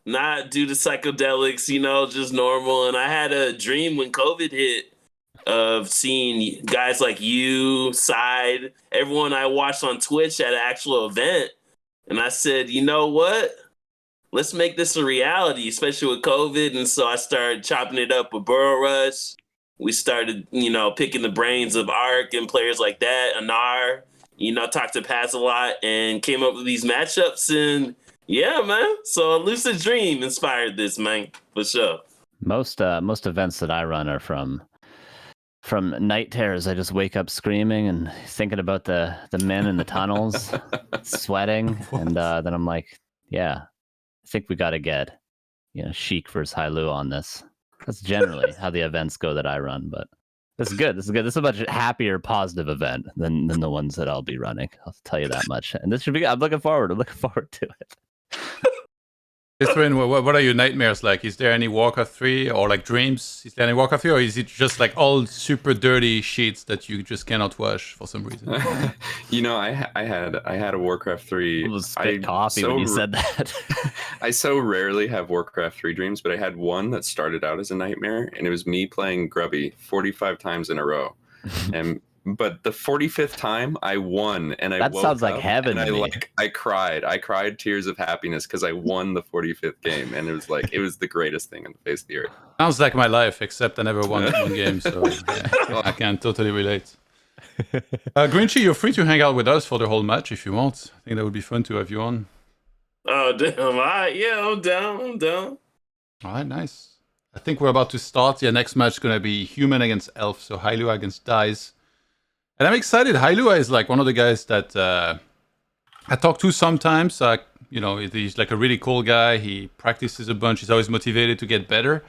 not due to psychedelics, just normal. And I had a dream when COVID hit of seeing guys like you, Side, everyone I watched on Twitch at an actual event. And I said, you know what? Let's make this a reality, especially with COVID. And so I started chopping it up with Burrow Rush. We started, picking the brains of Ark and players like that, Anar, talked to Paz a lot and came up with these matchups. And yeah, man. So a lucid dream inspired this, man, for sure. Most events that I run are from night terrors. I just wake up screaming and thinking about the men in the tunnels, sweating, and then I'm like, yeah, I think we got to get Sheik versus hailua on this. That's generally how the events go that I run, but this is good. This is a much happier, positive event than the ones that I'll be running. I'll tell you that much. And this should be. I'm looking forward to it. What are your nightmares like? Is there any Warcraft 3 or like dreams? Is there any Warcraft 3 or is it just like all super dirty sheets that you just cannot wash for some reason? I had a Warcraft 3. I was spit coffee when you said that. I so rarely have Warcraft 3 dreams, but I had one that started out as a nightmare, and it was me playing Grubby 45 times in a row. But the 45th time I won, and I woke sounds like up heaven. And I cried tears of happiness because I won the 45th game, and it was the greatest thing on the face of the earth. Sounds like my life, except I never won one game, so yeah, I can totally relate. Grinchy, you're free to hang out with us for the whole match if you want. I think that would be fun to have you on. Oh damn! All right, yeah, I'm down. All right, nice. I think we're about to start. The next match is gonna be human against elf, so hailua against DiSe. And I'm excited. hailua is like one of the guys that I talk to sometimes. He's like a really cool guy. He practices a bunch. He's always motivated to get better.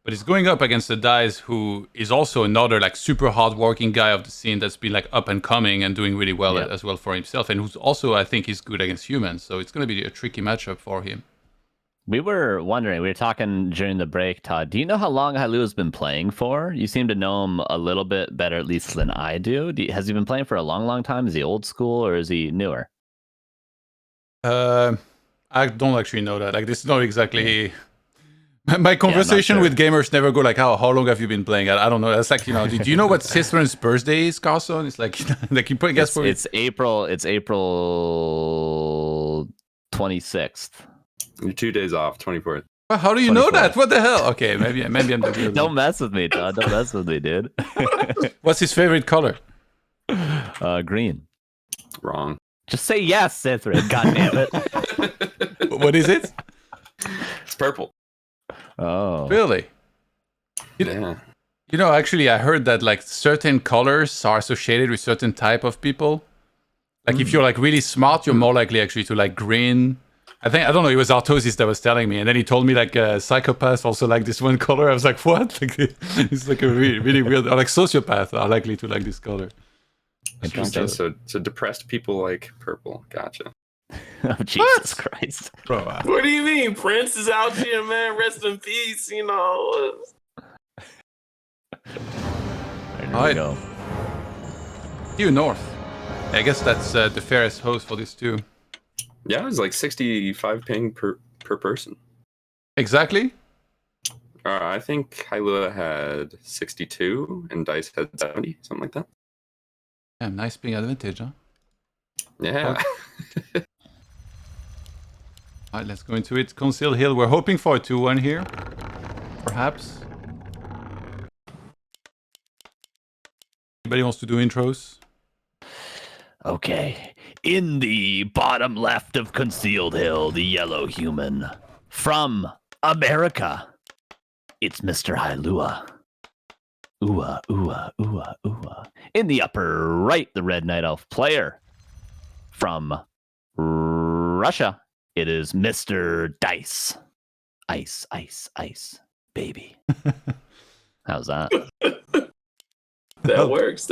But he's going up against a DiSe who is also another like super hardworking guy of the scene that's been like up and coming and doing really well as well for himself. And who's also, I think, is good against humans. So it's going to be a tricky matchup for him. We were wondering, we were talking during the break, Todd, do you know how long hailua's been playing for? You seem to know him a little bit better, at least than I do. Has he been playing for a long, long time? Is he old school or is he newer? I don't actually know that. Like, this is not exactly... My conversation with gamers never go like, how long have you been playing? I don't know. That's like, do you know what Ciceron's birthday is, Carson? It's like, you put guess for it's April 26th. You're 2 days off, 24th. How do you know that? What the hell? Okay, maybe I'm the Don't mess with me, Todd. Don't mess with me, dude. What's his favorite color? Green. Wrong. Just say yes, Cithrin. God damn it. What is it? It's purple. Oh. Really? Yeah. Actually, I heard that like certain colors are associated with certain type of people. Like if you're like really smart, you're more likely actually to like green. I don't know, it was Artosis that was telling me, and then he told me like psychopaths also like this one color. I was like, what? Like, it's like a really, really weird, or like sociopaths are likely to like this color. Interesting. So depressed people like purple. Gotcha. Oh, Jesus Christ. Bro, What do you mean? Prince is out here, man. Rest in peace, There we go. Due north. I guess that's the fairest host for this too. Yeah, it was like 65 ping per person. Exactly? I think hailua had 62 and DiSe had 70, something like that. Yeah, nice ping advantage, huh? Yeah. Alright, let's go into it. Conceal Hill, we're hoping for a 2-1 here. Perhaps. Anybody wants to do intros? Okay. In the bottom left of Concealed Hill, the yellow human. From America, it's Mr. hailua. Ooh-ah, ooh-ah, ooh-ah, ooh-ah. In the upper right, the Red Night Elf player. From Russia, it is Mr. DiSe. Ice, ice, ice, baby. How's that? That works.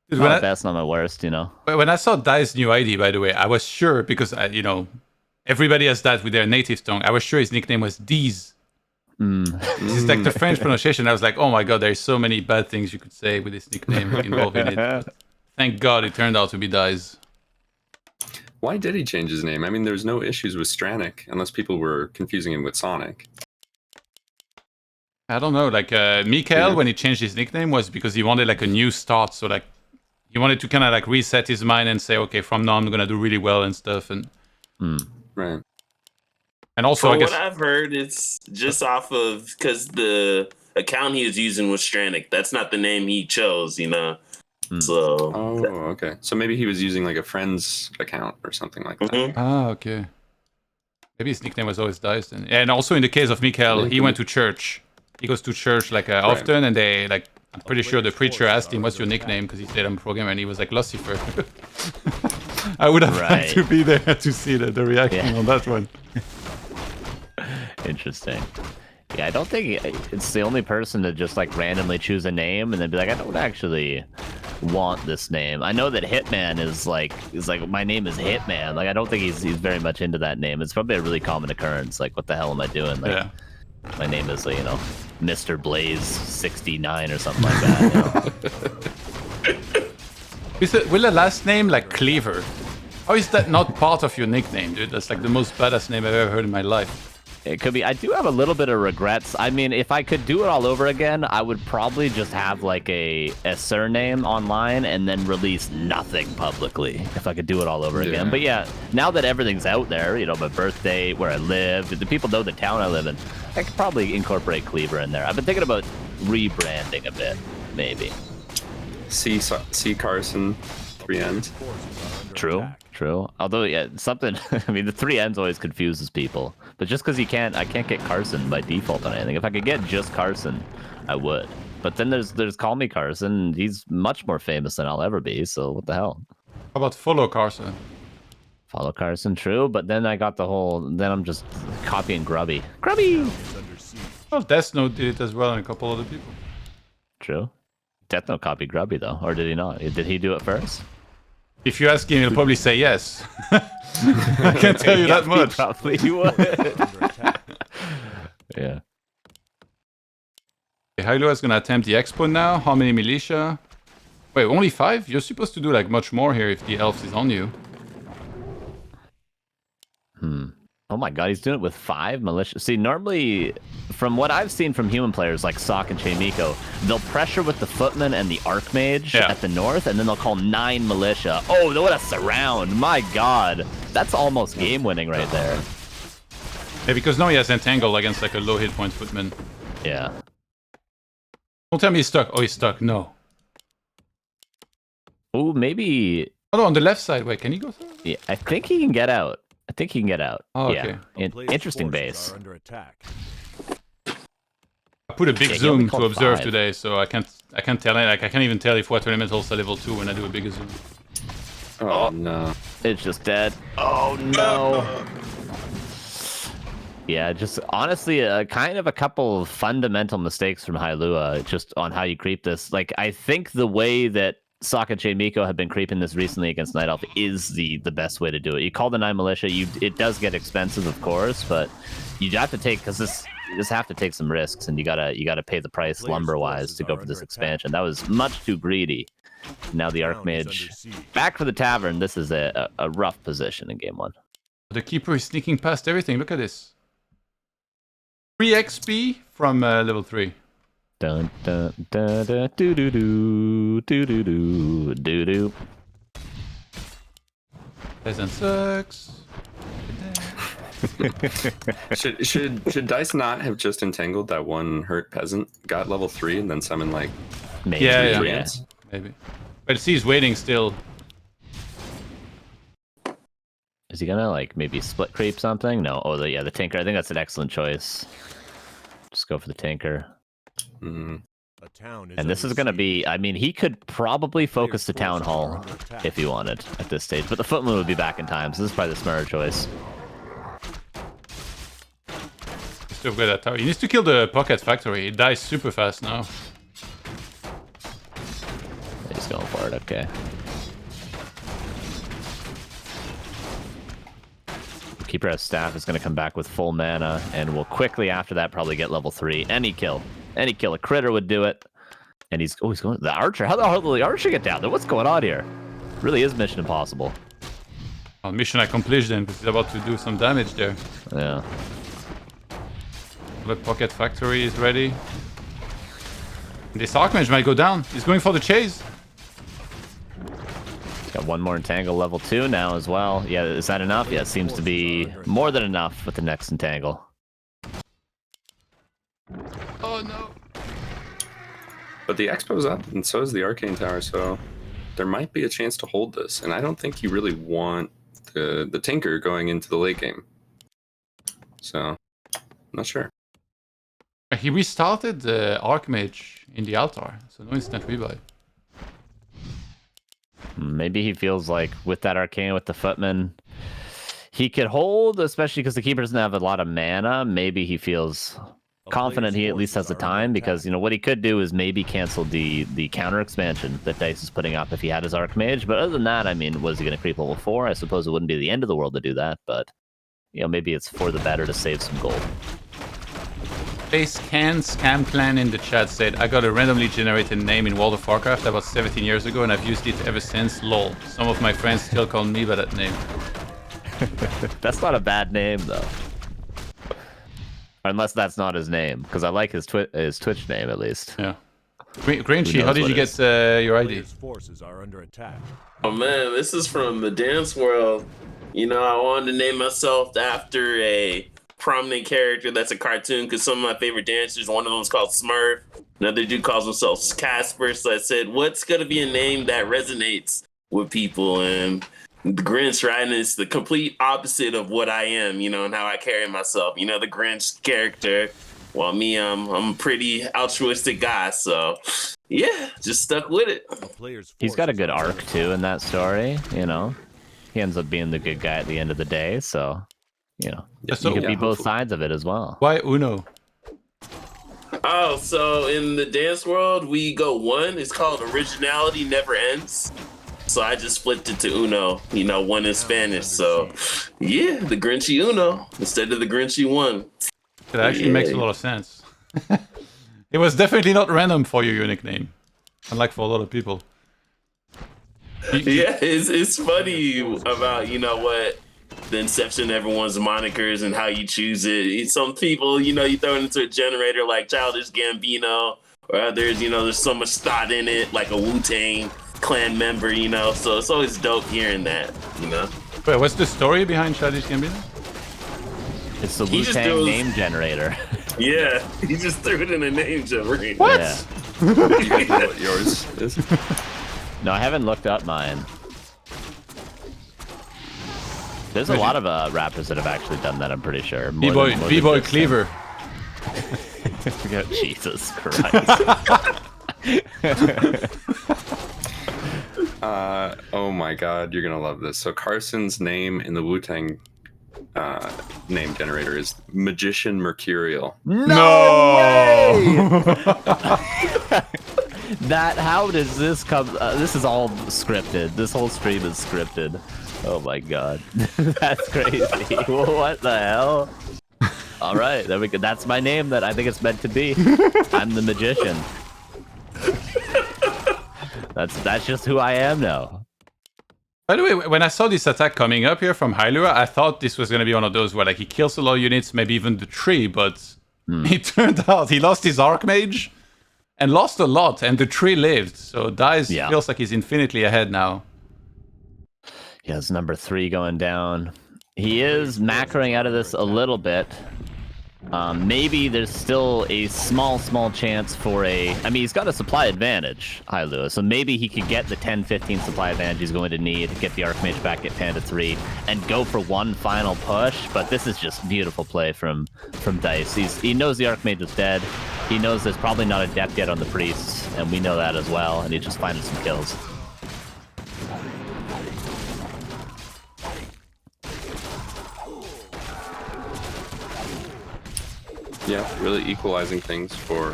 Dude, Not my best, not my worst, When I saw DiSe's new ID, by the way, I was sure, because, everybody has that with their native tongue. I was sure his nickname was DiSe. This is like the French pronunciation. I was like, oh my god, there's so many bad things you could say with this nickname involved in it. Thank God it turned out to be DiSe. Why did he change his name? I mean, there's no issues with Stranic unless people were confusing him with Sonic. I don't know. Like Mikael, when he changed his nickname, was because he wanted like a new start. So like he wanted to kind of like reset his mind and say, okay, from now I'm gonna do really well and stuff. And right. And also, From I guess what I've heard, it's just off of because the account he was using was Stranic. That's not the name he chose, you know. So. Oh, okay. So maybe he was using like a friend's account or something like that. Mhm. Ah, okay. Maybe his nickname was always DiSe then. And also in the case of Mikael, he went to church. He goes to church like often, and they like. I'm pretty sure the preacher asked him, "What's your nickname?" Because he said I'm a programmer, and he was like Lucifer. I would have liked to be there to see the reaction on that one. Interesting. Yeah, I don't think it's the only person to just like randomly choose a name and then be like, I don't actually want this name. I know that Hitman is like my name is Hitman. Like I don't think he's very much into that name. It's probably a really common occurrence. Like what the hell am I doing? Like my name is you know Mr. Blaze 69 or something like that. You know? Will the last name like Cleaver? How is that not part of your nickname, dude? That's like the most badass name I've ever heard in my life. It could be. I do have a little bit of regrets. I mean, if I could do it all over again, I would probably just have like a surname online and then release nothing publicly if I could do it all over again. But yeah, now that everything's out there, you know, my birthday, where I live, the people know the town I live in, I could probably incorporate Cleaver in there. I've been thinking about rebranding a bit, maybe. C Carson, 3 N's. True. Although, yeah, something. I mean, the 3 N's always confuses people. But just because I can't get Carson by default on anything. If I could get just Carson, I would. But then there's Call Me Carson. He's much more famous than I'll ever be. So what the hell? How about Follow Carson? Follow Carson, true. But then I got the whole. Then I'm just copying Grubby. Grubby. Well, Death Note did it as well, and a couple other people. True. Death Note copied Grubby though, or did he not? Did he do it first? If you ask him, he'll probably say yes. I can't tell you that much. Probably would. Yeah. Okay, hailua is gonna attempt the expo now. How many militia? Wait, only 5? You're supposed to do like much more here if the elf is on you. Oh my god, he's doing it with 5 militia. See, normally, from what I've seen from human players like Sock and Chaimiko, they'll pressure with the Footman and the Archmage at the north, and then they'll call 9 militia. Oh, what a surround! My god, that's almost game-winning right there. Yeah, because now he has Entangle against like a low hit point Footman. Yeah. Don't tell me he's stuck. Oh, he's stuck. No. Oh, maybe... Oh, no, on the left side. Wait, can he go through? Yeah, I think he can get out. Oh, okay. Yeah. Interesting base. I put a big zoom to observe 5 today, so I can't tell it. Like I can't even tell if Water Elementals are level 2 when I do a bigger zoom. Oh no. It's just dead. Oh no. Yeah, just honestly, kind of a couple of fundamental mistakes from hailua, just on how you creep this. Like, I think the way that Sock and Chaimiko have been creeping this recently against Night Elf is the best way to do it. You call the 9 militia. It does get expensive, of course, but you have to take you just have to take some risks, and you gotta pay the price lumber wise to go for this expansion. That was much too greedy. Now the Archmage back for the tavern. This is a rough position in game 1. The keeper is sneaking past everything. Look at this. 3 XP from level 3. Dun dun dun dun doo doo doo doo doo doo doo doo. Peasant sucks. should DiSe not have just entangled that one hurt peasant, got level 3, and then summon like maybe maybe. But see, he's waiting still. Is he gonna like maybe split creep something? No. Oh, the Tinker. I think that's an excellent choice. Just go for the Tinker. Mm. And this is going to be, I mean, he could probably focus the Town Hall if he wanted at this stage, but the Footman would be back in time, so this is probably the smarter choice. Still got that tower. He needs to kill the Pocket Factory. He dies super fast now. He's going for it, okay. Keeper as staff is going to come back with full mana, and will quickly after that probably get level 3. Any kill, a critter would do it. And he's going the archer. How the hell did the archer get down there? What's going on here? Really is Mission Impossible. Well, mission accomplished then, because he's about to do some damage there. Yeah. The Pocket Factory is ready. This Archmage might go down. He's going for the chase. Got one more Entangle level 2 now as well. Yeah, is that enough? Yeah, it seems to be more than enough with the next Entangle. Oh no. But the Expo's up, and so is the Arcane Tower, so there might be a chance to hold this. And I don't think you really want the Tinker going into the late game. So, I'm not sure. He restarted the Archmage in the altar, so no instant rebuy. Maybe he feels like with that Arcane, with the Footman, he could hold, especially because the Keeper doesn't have a lot of mana. Maybe he feels confident he at least has the time, because you know what he could do is maybe cancel the counter expansion that DiSe is putting up if he had his Archmage. But other than that, I mean, was he going to creep level 4? I suppose it wouldn't be the end of the world to do that, but you know, maybe it's for the better to save some gold. Base can scam plan in the chat said, I got a randomly generated name in World of Warcraft about 17 years ago and I've used it ever since. Lol. Some of my friends still call me by that name. That's not a bad name though. Unless that's not his name, because I like his Twitch name at least. Yeah. Grinchy, how did you get your ID? Forces are under attack. Oh man, this is from the dance world. You know, I wanted to name myself after a prominent character that's a cartoon, because some of my favorite dancers, one of them is called Smurf. Another dude calls himself Casper. So I said, what's going to be a name that resonates with people? And the Grinch, right? And it's the complete opposite of what I am, you know, and how I carry myself. You know, the Grinch character. Well, me, I'm a pretty altruistic guy. So, yeah, just stuck with it. He's got a good arc, too, in that story, you know. He ends up being the good guy at the end of the day, so, you know, you could be both sides of it as well. Why Uno? Oh, so in the dance world, we go one. It's called Originality Never Ends. So I just flipped it to Uno, you know, one in Spanish. So, yeah, the Grinchy Uno instead of the Grinchy one. It actually makes a lot of sense. It was definitely not random for your unique name, unlike for a lot of people. Yeah, it's funny about, you know, what the inception of everyone's monikers and how you choose it. Some people, you know, you throw it into a generator like Childish Gambino, or others, you know, there's so much thought in it, like a Wu-Tang Clan member, you know, so it's always dope hearing that, you know. Wait, what's the story behind Childish Gambino? It's the Wu-Tang name generator. Yeah, he just threw it in a name generator. What? Yeah. You guys know what yours is? No, I haven't looked up mine. There's a lot of rappers that have actually done that, I'm pretty sure. B-Boy Cleaver. Jesus Christ. Oh my god, you're gonna love this. So Carson's name in the Wu-Tang name generator is Magician Mercurial. No! How does this come? This is all scripted. This whole stream is scripted. Oh my god. That's crazy. What the hell? All right, there we go. That's my name that I think it's meant to be. I'm the magician. That's just who I am now. By the way, when I saw this attack coming up here from hailua, I thought this was going to be one of those where like he kills a lot of units, maybe even the tree, but it turned out he lost his Archmage and lost a lot, and the tree lived. So DiSe feels like he's infinitely ahead now. He has number 3 going down. He is macroing out of this a little bit. Maybe there's still a small chance for I mean, he's got a supply advantage, hailua, so maybe he could get the 10-15 supply advantage he's going to need, get the Archmage back at Panda 3, and go for one final push, but this is just beautiful play from DiSe. He knows the Archmage is dead, he knows there's probably not a death yet on the Priests, and we know that as well, and he's just finding some kills. Yeah, really equalizing things for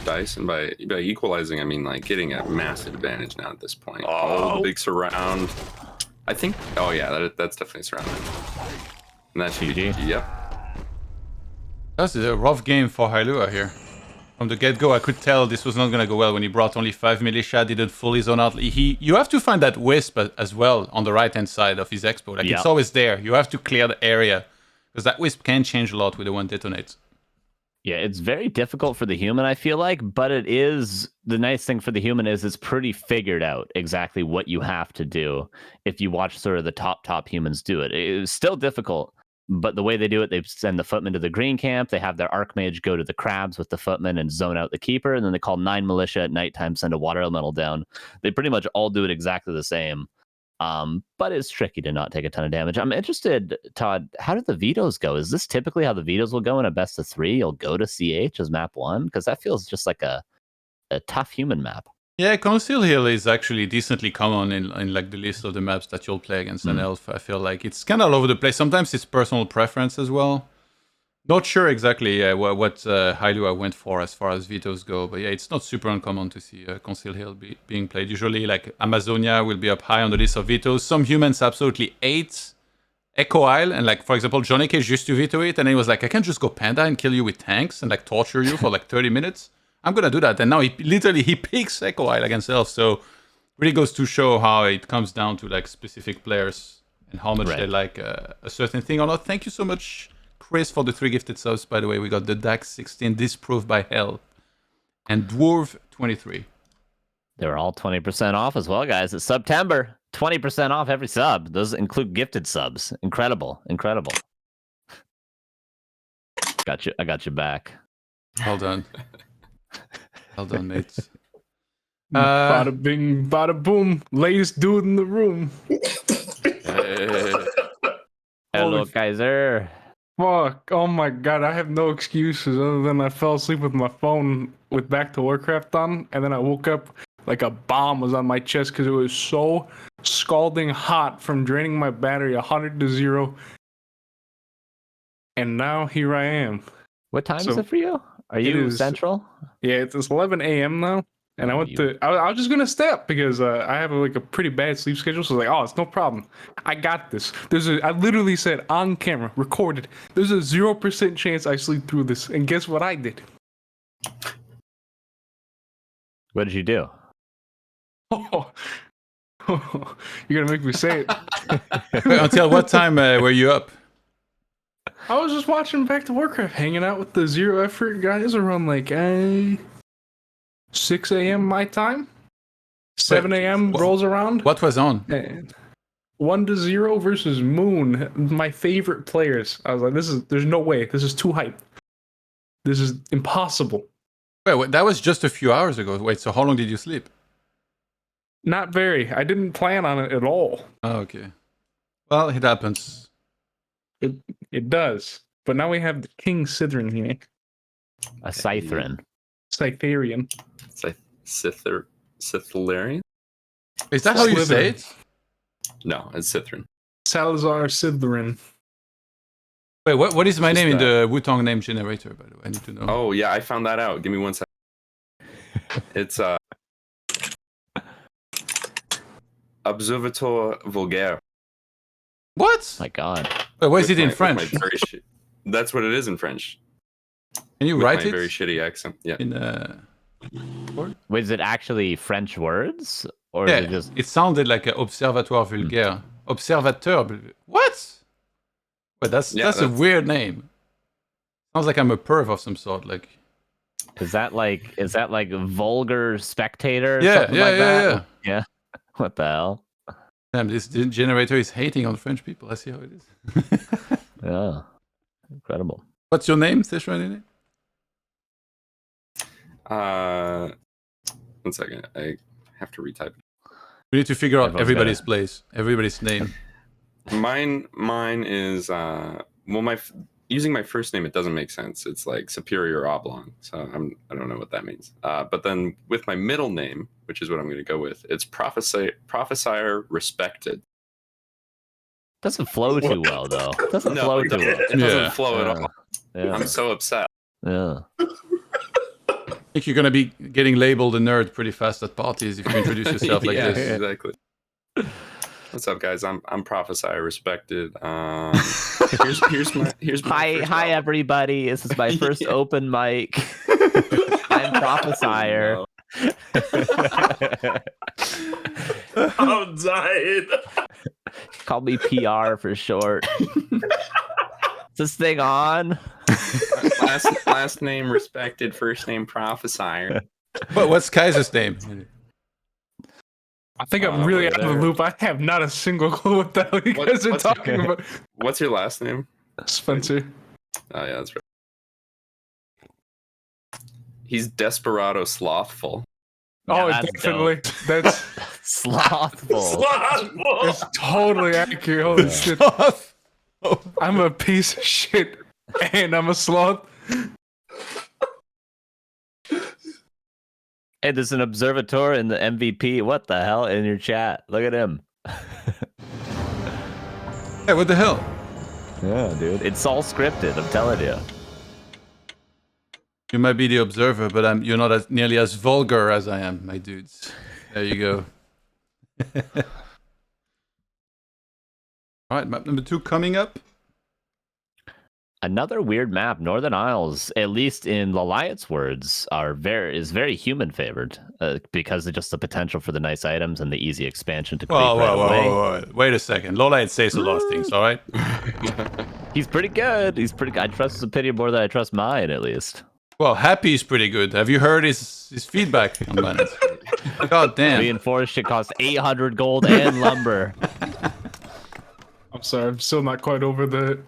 DiSe, and by equalizing I mean like getting a massive advantage now at this point. Oh, the big surround. I think. Oh yeah, that's definitely surrounded. And that's GG. Yep. That's a rough game for hailua here. From the get-go, I could tell this was not going to go well when he brought only 5 militia, didn't fully zone out. You have to find that wisp as well on the right-hand side of his expo. Like, it's always there. You have to clear the area, because that wisp can change a lot with the one detonates. Yeah, it's very difficult for the human, I feel like, but it is, the nice thing for the human is it's pretty figured out exactly what you have to do if you watch sort of the top humans do it. It's still difficult. But the way they do it, they send the footmen to the green camp. They have their archmage go to the crabs with the footmen and zone out the keeper. And then they call 9 militia at nighttime, send a water elemental down. They pretty much all do it exactly the same. But it's tricky to not take a ton of damage. I'm interested, Todd, how do the vetoes go? Is this typically how the vetoes will go in a best of 3? You'll go to CH as map 1? Because that feels just like a tough human map. Yeah, Conceal Hill is actually decently common in like the list of the maps that you'll play against an elf. I feel like it's kind of all over the place. Sometimes it's personal preference as well. Not sure exactly what hailua went for as far as vetoes go, but yeah, it's not super uncommon to see Conceal Hill being played. Usually, like Amazonia will be up high on the list of vetoes. Some humans absolutely hate Echo Isle, and like for example, Johnny Cage used to veto it, and he was like, I can't just go Panda and kill you with tanks and like torture you for like 30 minutes. I'm gonna do that, and now he picks Echo Isle against Elf. So really goes to show how it comes down to like specific players and how much they like a certain thing or not. Thank you so much, Chris, for the 3 gifted subs. By the way, we got the Dax 16 disproved by Hell and Dwarf 23. They're all 20% off as well, guys. It's September. 20% off every sub. Those include gifted subs. Incredible. Got you. I got you back. Well done. Well done, mates. Bada bing, bada boom. Latest dude in the room. Hello, Kaiser. Fuck. Oh my god, I have no excuses other than I fell asleep with my phone with Back to Warcraft on, and then I woke up like a bomb was on my chest because it was so scalding hot from draining my battery 100 to 0. And now here I am. What time is it for you? Are you central? Yeah, it's 11 a.m. now. And I went to, I was just going to stay up because I have a pretty bad sleep schedule. So I was like, oh, it's no problem. I got this. I literally said on camera, recorded, there's a 0% chance I sleep through this. And guess what I did? What did you do? Oh, you're going to make me say it. Until what time were you up? I was just watching Back to Warcraft, hanging out with the zero effort guys around like 6 a.m. my time. 7 a.m. rolls around. What was on? 1-0 versus Moon, my favorite players. I was like, there's no way. This is too hype. This is impossible. Wait, that was just a few hours ago. Wait, so how long did you sleep? Not very. I didn't plan on it at all. Oh, okay. Well, it happens. It does. But now we have the King Sithrin here. A Scythrin. Scytherian. Scythlarian? Is that how you say it? No, it's Sithrin. Salazar Sithrin. Wait, what is my name in the Wutong name generator, by the way? I need to know. Oh, yeah, I found that out. Give me 1 second. It's Observateur Vulgaire. What? My God. Wait, what is it in French? That's what it is in French. Can you write it? Very shitty accent. Yeah. Wait, is it actually French words? Or yeah, is it just... it sounded like an Observatoire Vulgaire. Observateur. What? Wait, that's a weird name. Sounds like I'm a perv of some sort. Like, is that like vulgar spectator? Or yeah, something like that? Yeah. What the hell? Damn, this generator is hating on French people. I see how it is. Yeah, incredible. What's your name, Sishran? 1 second. I have to retype. We need to figure out everybody's place, everybody's name. Mine is using my first name. It doesn't make sense. It's like Superior Oblong, so I don't know what that means. But then with my middle name, which is what I'm going to go with, it's Prophesier Respected. Doesn't flow too well, though. It doesn't flow at all. Yeah. I'm so upset. Yeah. I think you're going to be getting labeled a nerd pretty fast at parties if you introduce yourself like this. Exactly. What's up, guys? I'm Prophesier Respected. Here's my Hi everybody. This is my first open mic. I'm Prophesier. I'm dying. Call me PR for short. Is this thing on? Last name Respected, first name Prophesier. But what's Kaiser's name? I think I'm really out of the loop. I have not a single clue what the hell you guys are talking about. What's your last name? Spencer. Oh yeah, that's right. He's Desperado Slothful. Oh, Yeah, that's definitely. That's Slothful. it's totally accurate. Holy shit. I'm a piece of shit, and I'm a sloth. Hey, there's an observator in the MVP. What the hell in your chat? Look at him. Hey, what the hell? Yeah, dude. It's all scripted, I'm telling you. You might be the observer, but you're not nearly as vulgar as I am, my dudes. There you go. All right, map number 2 coming up. Another weird map, Northern Isles, at least in Laliat's words, is very human favored because of just the potential for the nice items and the easy expansion to creep away. Wait a second. Loliat says a lot of things, all right? He's pretty good. I trust his opinion more than I trust mine, at least. Well, Happy is pretty good. Have you heard his feedback on that? God damn. Reinforced should cost 800 gold and lumber. I'm sorry, I'm still not quite over the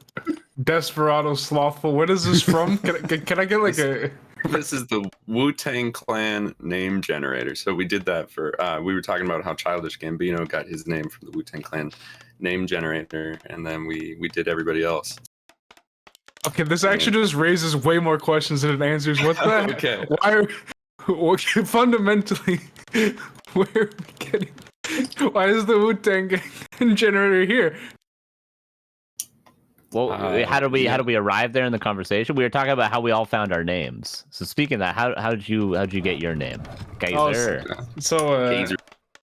Desperado Slothful. What is this from? Can I get like a... This is the Wu-Tang Clan name generator. So we did that for... we were talking about how Childish Gambino got his name from the Wu-Tang Clan name generator, and then we did everybody else. Okay, this actually just raises way more questions than it answers. What the... Okay. Fundamentally, where are we getting... Why is the Wu-Tang generator here? Well, how do we arrive there in the conversation? We were talking about how we all found our names. So speaking of that, how did you get your name? Geyser. I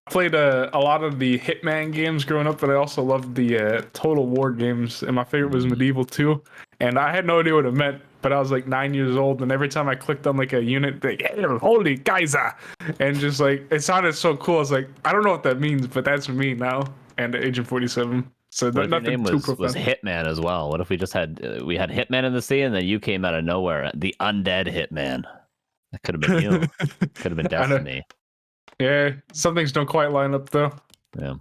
played a lot of the Hitman games growing up, but I also loved the Total War games, and my favorite was Medieval 2. And I had no idea what it meant, but I was like 9 years old, and every time I clicked on like a unit, like, hey, holy Geyser, and just like it sounded so cool. I was like, I don't know what that means, but that's me now. And Agent 47. So what if nothing your name too was profound. Hitman as well? What if we just had Hitman in the sea, and then you came out of nowhere, the undead Hitman? That could have been you. Could have been destiny. Yeah, some things don't quite line up though. Yeah.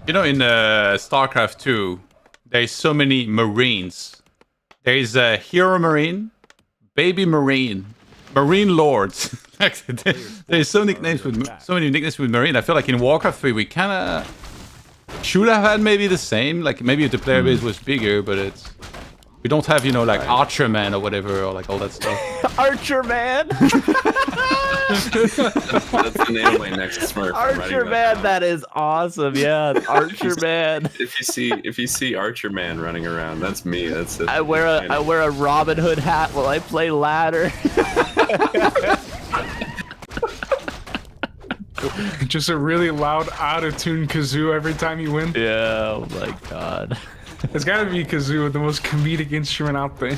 You know, in StarCraft 2, there's so many Marines. There's a Hero Marine, Baby Marine, Marine Lords. There's so many nicknames with Marine. I feel like in Warcraft 3 we kind of should have had maybe the same. Like maybe if the player base was bigger, but we don't have, you know, like Archer Man or whatever, or like all that stuff. Archer Man. That's the name of my next Smurf. Archer Man, that is awesome. Yeah, Archer Man. If you see Archer Man running around, that's me. That's it. I wear a Robin Hood hat while I play ladder. Just a really loud, out-of-tune kazoo every time you win. Yeah, oh my god. It's gotta be kazoo, the most comedic instrument out there.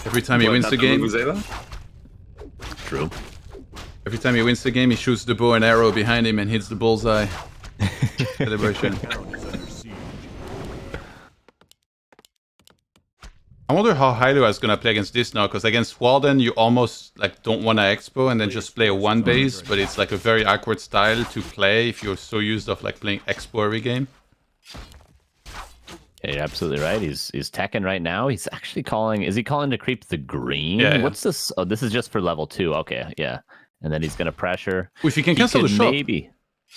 Every time he wins the game. True. Every time he wins the game, he shoots the bow and arrow behind him and hits the bullseye. Celebration. I wonder how hailua is gonna play against this now, because against Walden you almost like don't want to expo and then just play a one base, but it's like a very awkward style to play if you're so used of like playing expo every game. Yeah, you're absolutely right. He's teching right now. He's actually calling. Is he calling to creep the green? Yeah. What's this? Oh, this is just for level 2. Okay, yeah. And then he's gonna pressure. If you can cancel the shop. Maybe.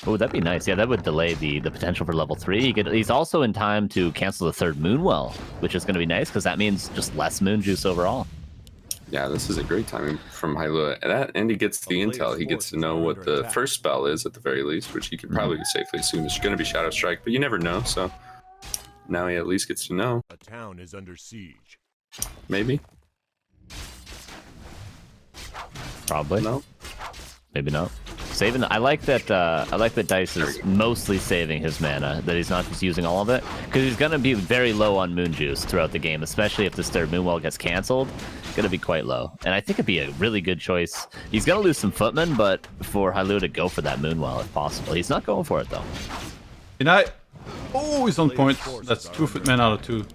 Oh, that'd be nice. Yeah, that would delay the potential for level 3. He's also in time to cancel the 3rd Moonwell, which is going to be nice because that means just less moon juice overall. Yeah, this is a great timing from hailua. And he gets the intel. He gets to know what the first spell is at the very least, which he could probably safely assume is going to be Shadow Strike, but you never know. So now he at least gets to know. A town is under siege. Maybe. Probably. No. Maybe not. Saving. I like that. DiSe is mostly saving his mana. That he's not just using all of it, because he's gonna be very low on moon juice throughout the game, especially if this third moonwell gets canceled. It's gonna be quite low, and I think it'd be a really good choice. He's gonna lose some footmen, but for hailua to go for that moonwell if possible. He's not going for it though. Oh, he's on point. That's 2 footmen out of 2.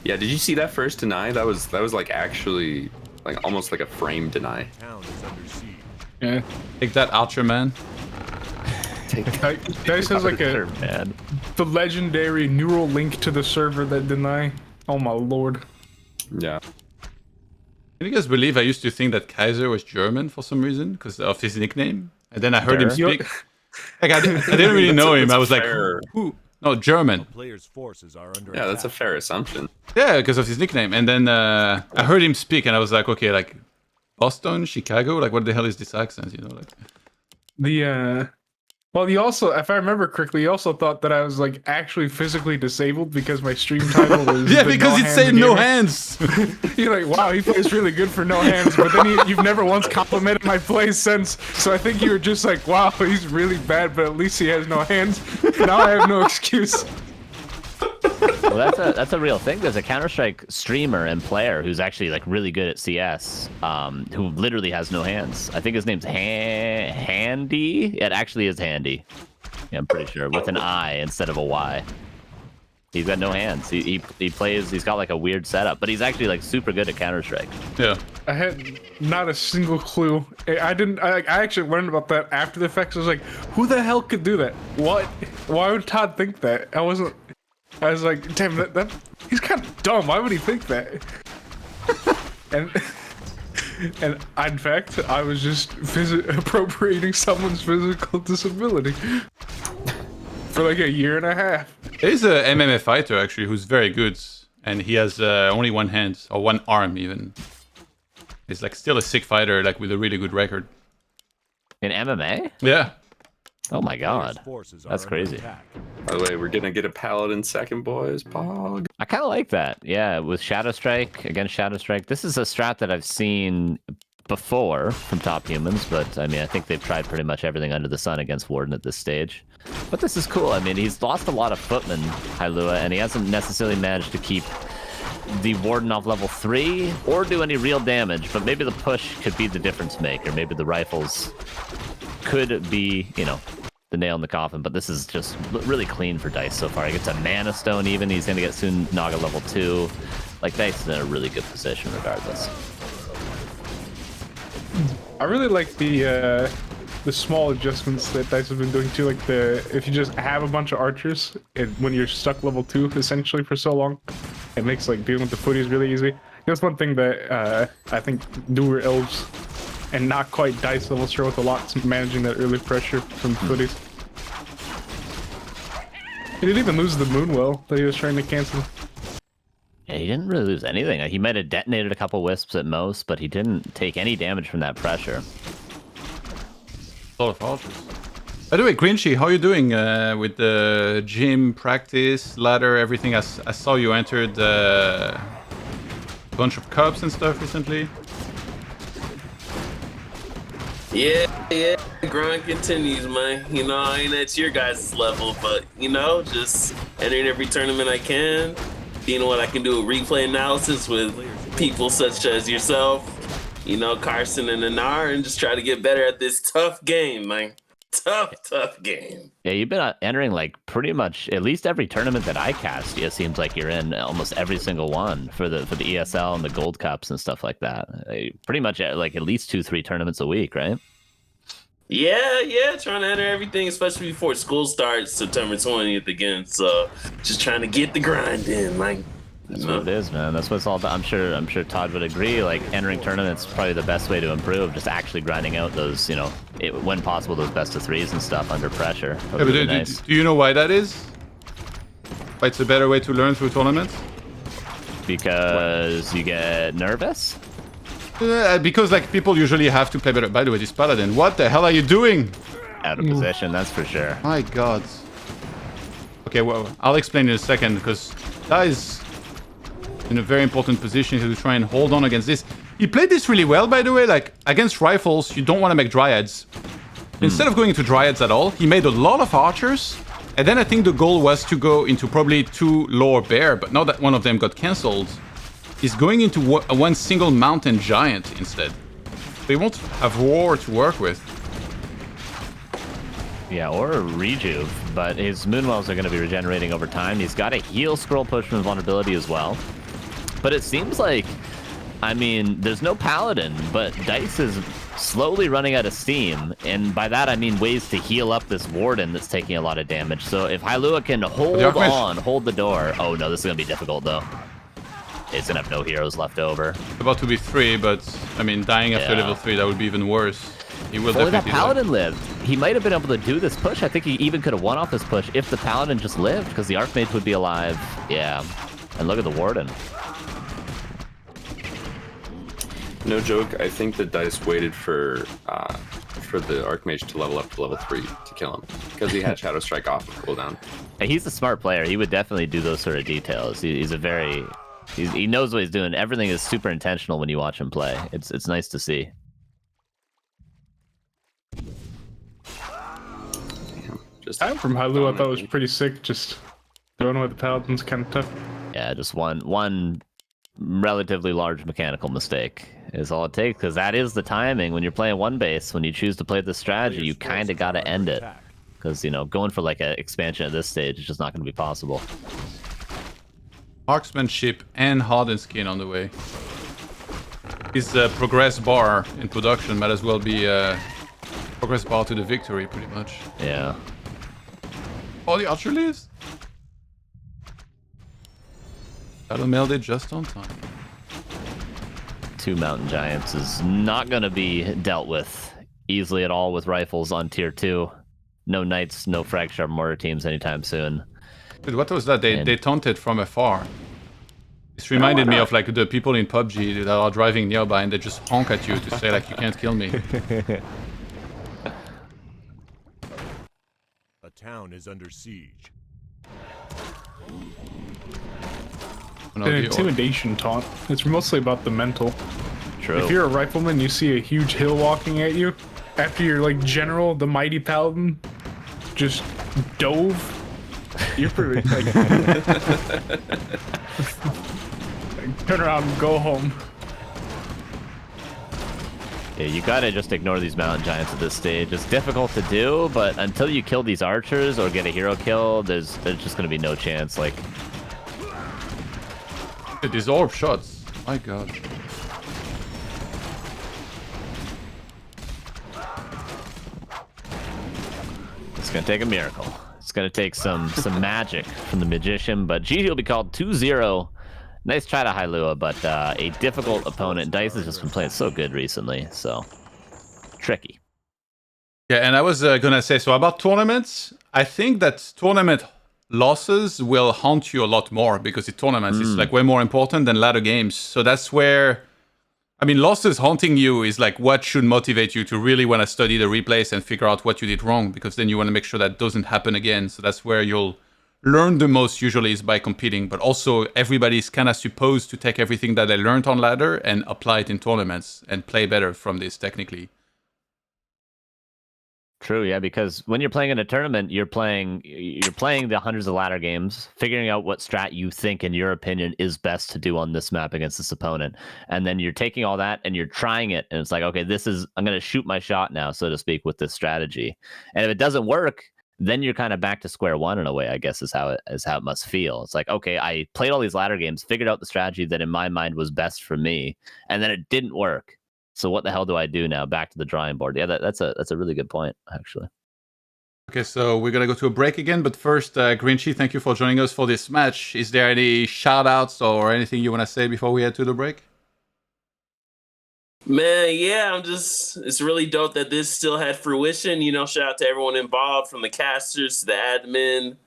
Yeah, did you see that first deny? That was like actually like almost like a frame deny. Town is under siege. Yeah. Take that, Archer man. DiSe has like Man. the legendary neural link to the server that deny. Oh my lord. Yeah. Can you guys believe I used to think that Kaiser was German for some reason because of his nickname, and then I heard him speak. Like I didn't really know him. I was like, who? No, German. Players' forces are under Yeah, that's a attack. fair assumption. Yeah, because of his nickname. And then I heard him speak, and I was like, okay, like Boston, Chicago, like what the hell is this accent? You know, like Well, you also, if I remember correctly, you also thought that I was like actually physically disabled because my stream title was yeah, the because it said no hands. You're like, wow, he plays really good for no hands, but then you've never once complimented my play since. So I think you were just like, wow, he's really bad, but at least he has no hands. Now I have no excuse. Well, that's a real thing. There's a Counter-Strike streamer and player who's actually like really good at CS, who literally has no hands. I think his name's Handy. It actually is Handy. Yeah, I'm pretty sure, with an I instead of a Y. He's got no hands. He plays. He's got like a weird setup, but he's actually like super good at Counter-Strike. Yeah. I had not a single clue. I actually learned about that after the fact. I was like, who the hell could do that? What? Why would Todd think that? I was like, damn, that he's kind of dumb. Why would he think that? and in fact, I was just appropriating someone's physical disability for like a year and a half. There's a MMA fighter actually who's very good, and he has only one hand or one arm even. He's like still a sick fighter, like with a really good record. In MMA? Yeah. Oh my god, Players' forces are that's under crazy. attack. By the way, we're gonna get a paladin second, boys. Pog. I kind of like that. Yeah, with Shadow Strike, against Shadow Strike. This is a strat that I've seen before from ToDGaming, but I mean, I think they've tried pretty much everything under the sun against Warden at this stage. But this is cool. I mean, he's lost a lot of footmen, hailua, and he hasn't necessarily managed to keep the Warden off level 3 or do any real damage, but maybe the push could be the difference maker. Maybe the rifles could be, you know, the nail in the coffin, but this is just really clean for DiSe so far. He gets a Mana Stone even. He's going to get soon Naga level 2. Like, DiSe is in a really good position regardless. I really like the small adjustments that DiSe have been doing too. Like if you just have a bunch of archers, and when you're stuck level 2 essentially for so long, it makes like dealing with the footies really easy. That's one thing that I think newer elves and not quite DiSe level struggle with a lot, managing that early pressure from footies. He didn't even lose the Moonwell that he was trying to cancel. Yeah, he didn't really lose anything. He might have detonated a couple wisps at most, but he didn't take any damage from that pressure. A lot of archers. By the way, Grinchy, how are you doing with the gym, practice, ladder, everything? I saw you entered a bunch of cups and stuff recently. Yeah, grind continues, man. You know, I ain't at your guys' level, but, you know, just entering every tournament I can, seeing what I can do with replay analysis with people such as yourself, you know, Carson and Anar, and just try to get better at this tough game, man. Tough game. Yeah, you've been entering like pretty much at least every tournament that I cast. It seems like you're in almost every single one for the ESL and the Gold Cups and stuff like that. Pretty much like at least 2-3 tournaments a week, right? Yeah, trying to enter everything, especially before school starts September 20th again. So just trying to get the grind in, man. That's what it is, man. That's what it's all about. I'm sure Todd would agree. Like, entering tournaments is probably the best way to improve. Just actually grinding out those, you know, when possible, those best of 3s and stuff under pressure. Yeah, but really nice. Do you know why that is? Why it's a better way to learn through tournaments? Because you get nervous? Because like people usually have to play better. By the way, this paladin, what the hell are you doing? Out of position, that's for sure. My god. Okay, well, I'll explain in a second, because that is in a very important position to try and hold on against this. He played this really well, by the way. Like, against rifles, you don't want to make dryads. Instead of going into Dryads at all, he made a lot of Archers. And then I think the goal was to go into probably 2 Lower Bear, but now that one of them got cancelled, he's going into one single Mountain Giant instead. So he won't have War to work with. Yeah, or a Rejuve, but his Moonwells are going to be regenerating over time. He's got a heal scroll push from Vulnerability as well. But it seems like, I mean, there's no Paladin, but DiSe is slowly running out of steam. And by that, I mean ways to heal up this Warden that's taking a lot of damage. So if hailua can hold the door. Oh no, this is going to be difficult though. It's going to have no heroes left over. It's about to be 3, but I mean, dying after level 3, that would be even worse. He will Only that definitely Paladin lived. He might have been able to do this push. I think he even could have won off this push if the Paladin just lived, because the Archmage would be alive. Yeah. And look at the Warden. No joke, I think that DiSe waited for the Archmage to level up to level 3 to kill him, because he had Shadow Strike off of cooldown. And he's a smart player. He would definitely do those sort of details. He's a very... he knows what he's doing. Everything is super intentional when you watch him play. It's nice to see. I'm from hailua, I thought it was pretty sick. Just going with the Paladin's kind of tough. Yeah, just one relatively large mechanical mistake is all it takes, because that is the timing. When you're playing one base, when you choose to play this strategy, you kind of got to end it. Because, you know, going for like an expansion at this stage is just not going to be possible. Marksmanship and Hardened Skin on the way. His progress bar in production might as well be progress bar to the victory, pretty much. Yeah. Oh, the Archer lives? Battle melded just on time. 2 Mountain Giants is not going to be dealt with easily at all with rifles on tier 2. No Knights, no Frag Sharp Mortar teams anytime soon. Dude, what was that? They taunted from afar. This reminded me of like the people in PUBG that are driving nearby and they just honk at you to say like, you can't kill me. A town is under siege. Oh, no, An intimidation taunt. It's mostly about the mental. True. If you're a rifleman, you see a huge hill walking at you. After your like general, the mighty paladin, just dove. You're pretty like, turn around and go home. Yeah, you gotta just ignore these Mountain Giants at this stage. It's difficult to do, but until you kill these archers or get a hero kill, there's just gonna be no chance. Like, these orb shots. My god. it's gonna take a miracle. It's gonna take some magic from the magician, but GG will be called 2-0. Nice try to hailua, but a difficult opponent. DiSe has just been playing so good recently, so tricky. Yeah, and I was gonna say, so about tournaments, I think that tournament losses will haunt you a lot more because in tournaments it's like way more important than ladder games. So that's where, I mean, losses haunting you is like what should motivate you to really want to study the replays and figure out what you did wrong, because then you want to make sure that doesn't happen again. So that's where you'll learn the most usually is by competing, but also everybody's kind of supposed to take everything that they learned on ladder and apply it in tournaments and play better from this technically. True, yeah, because when you're playing in a tournament, you're playing the hundreds of ladder games, figuring out what strat you think, in your opinion, is best to do on this map against this opponent, and then you're taking all that and you're trying it, and it's like, okay, I'm going to shoot my shot now, so to speak, with this strategy, and if it doesn't work, then you're kind of back to square one in a way, I guess, is how it must feel. It's like, okay, I played all these ladder games, figured out the strategy that in my mind was best for me, and then it didn't work. So what the hell do I do now? Back to the drawing board. Yeah, that's a really good point, actually. Okay, so we're gonna go to a break again, but first, Grinchy, thank you for joining us for this match. Is there any shout-outs or anything you want to say before we head to the break? Man, yeah, it's really dope that this still had fruition. You know, shout out to everyone involved, from the casters to the admin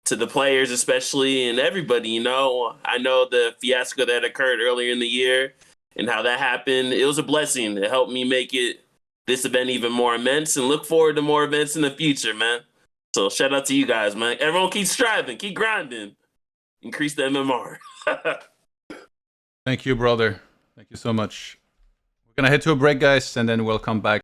to the players especially, and everybody. You know, I know the fiasco that occurred earlier in the year and how that happened. It was a blessing. It helped me make this event even more immense, and look forward to more events in the future, man. So shout out to you guys, man. Everyone keep striving, keep grinding, increase the MMR. Thank you, brother. Thank you so much. We're gonna head to a break, guys, and then we'll come back.